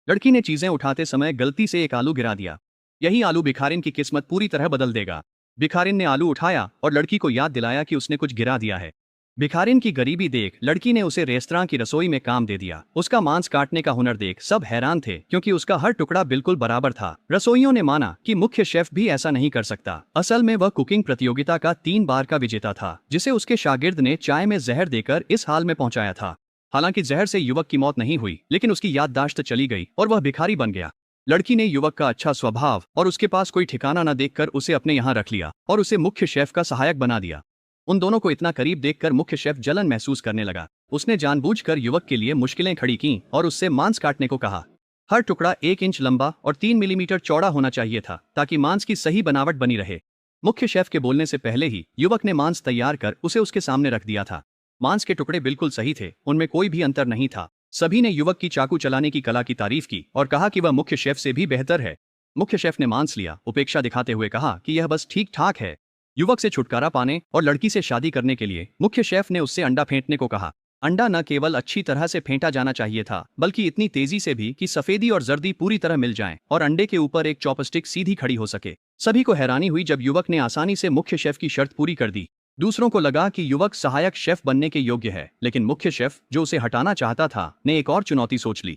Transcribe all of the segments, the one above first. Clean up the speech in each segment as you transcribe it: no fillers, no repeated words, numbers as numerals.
लड़की ने चीजें उठाते समय गलती से एक आलू गिरा दिया। यही आलू भिखारिन की किस्मत पूरी तरह बदल देगा। भिखारिन ने आलू उठाया और लड़की को याद दिलाया कि उसने कुछ गिरा दिया है। भिखारिन की गरीबी देख लड़की ने उसे रेस्तरां की रसोई में काम दे दिया। उसका मांस काटने का हुनर देख सब हैरान थे, क्योंकि उसका हर टुकड़ा बिल्कुल बराबर था। रसोइयों ने माना कि मुख्य शेफ भी ऐसा नहीं कर सकता। असल में वह कुकिंग प्रतियोगिता का 3 बार का विजेता था, जिसे उसके शागिर्द ने चाय में जहर देकर इस हाल में पहुंचाया था। हालांकि जहर से युवक की मौत नहीं हुई, लेकिन उसकी याददाश्त चली गई और वह भिखारी बन गया। लड़की ने युवक का अच्छा स्वभाव और उसके पास कोई ठिकाना न देखकर उसे अपने यहाँ रख लिया और उसे मुख्य शेफ का सहायक बना दिया। उन दोनों को इतना करीब देखकर मुख्य शेफ जलन महसूस करने लगा। उसने जानबूझकर युवक के लिए मुश्किलें खड़ी कीं और उससे मांस काटने को कहा। हर टुकड़ा 1 इंच लंबा और 3 मिलीमीटर चौड़ा होना चाहिए था, ताकि मांस की सही बनावट बनी रहे। मुख्य शेफ के बोलने से पहले ही युवक ने मांस तैयार कर उसे उसके सामने रख दिया था। मांस के टुकड़े बिल्कुल सही थे, उनमें कोई भी अंतर नहीं था। सभी ने युवक की चाकू चलाने की कला की तारीफ की और कहा कि वह मुख्य शेफ से भी बेहतर है। मुख्य शेफ ने मांस लिया, उपेक्षा दिखाते हुए कहा कि यह बस ठीक ठाक है। युवक से छुटकारा पाने और लड़की से शादी करने के लिए मुख्य शेफ ने उससे अंडा फेंटने को कहा। अंडा न केवल अच्छी तरह से फेंटा जाना चाहिए था, बल्कि इतनी तेजी से भी कि सफेदी और जर्दी पूरी तरह मिल जाएं और अंडे के ऊपर एक चॉपस्टिक सीधी खड़ी हो सके। सभी को हैरानी हुई जब युवक ने आसानी से मुख्य शेफ की शर्त पूरी कर दी। दूसरों को लगा कि युवक सहायक शेफ बनने के योग्य है, लेकिन मुख्य शेफ, जो उसे हटाना चाहता था, ने एक और चुनौती सोच ली।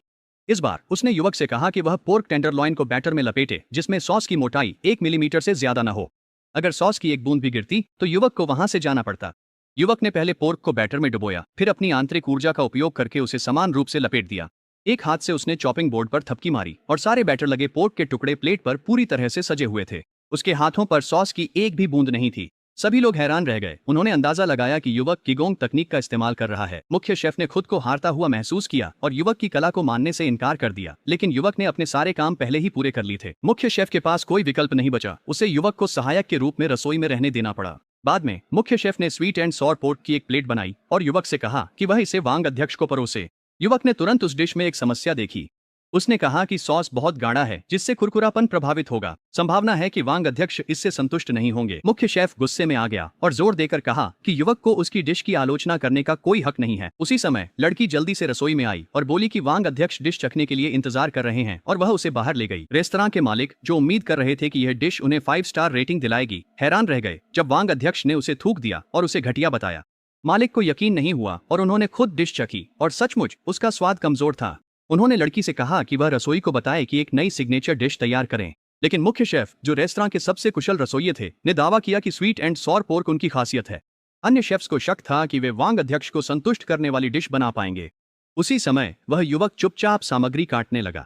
इस बार उसने युवक से कहा कि वह पोर्क टेंडरलॉइन को बैटर में लपेटे, जिसमें सॉस की मोटाई 1 मिलीमीटर से ज्यादा न हो। अगर सॉस की एक बूंद भी गिरती तो युवक को वहां से जाना पड़ता। युवक ने पहले पोर्क को बैटर में डुबोया, फिर अपनी आंतरिक ऊर्जा का उपयोग करके उसे समान रूप से लपेट दिया। एक हाथ से उसने चॉपिंग बोर्ड पर थपकी मारी और सारे बैटर लगे पोर्क के टुकड़े प्लेट पर पूरी तरह से सजे हुए थे। उसके हाथों पर सॉस की एक भी बूंद नहीं थी। सभी लोग हैरान रह गए। उन्होंने अंदाजा लगाया कि युवक किगोंग तकनीक का इस्तेमाल कर रहा है। मुख्य शेफ ने खुद को हारता हुआ महसूस किया और युवक की कला को मानने से इनकार कर दिया, लेकिन युवक ने अपने सारे काम पहले ही पूरे कर लिए थे। मुख्य शेफ के पास कोई विकल्प नहीं बचा। उसे युवक को सहायक के रूप में रसोई में रहने देना पड़ा। बाद में मुख्य शेफ ने स्वीट एंड सॉर पोर्क की एक प्लेट बनाई और युवक से कहा कि वह इसे वांग अध्यक्ष को परोसे। युवक ने तुरंत उस डिश में एक समस्या देखी। उसने कहा कि सॉस बहुत गाढ़ा है, जिससे कुरकुरापन प्रभावित होगा। संभावना है कि वांग अध्यक्ष इससे संतुष्ट नहीं होंगे। मुख्य शेफ गुस्से में आ गया और जोर देकर कहा कि युवक को उसकी डिश की आलोचना करने का कोई हक नहीं है। उसी समय लड़की जल्दी से रसोई में आई और बोली कि वांग अध्यक्ष डिश चखने के लिए इंतजार कर रहे हैं, और वह उसे बाहर ले गई। रेस्तरां के मालिक, जो उम्मीद कर रहे थे कि यह डिश उन्हें 5 स्टार रेटिंग दिलाएगी, हैरान रह गए जब वांग अध्यक्ष ने उसे थूक दिया और उसे घटिया बताया। मालिक को यकीन नहीं हुआ और उन्होंने खुद डिश चखी और सचमुच उसका स्वाद कमजोर था। उन्होंने लड़की से कहा कि वह रसोई को बताए कि एक नई सिग्नेचर डिश तैयार करें, लेकिन मुख्य शेफ, जो रेस्तरां के सबसे कुशल रसोइये थे, ने दावा किया कि स्वीट एंड सॉर पोर्क उनकी खासियत है। अन्य शेफ्स को शक था कि वे वांग अध्यक्ष को संतुष्ट करने वाली डिश बना पाएंगे। उसी समय वह युवक चुपचाप सामग्री काटने लगा।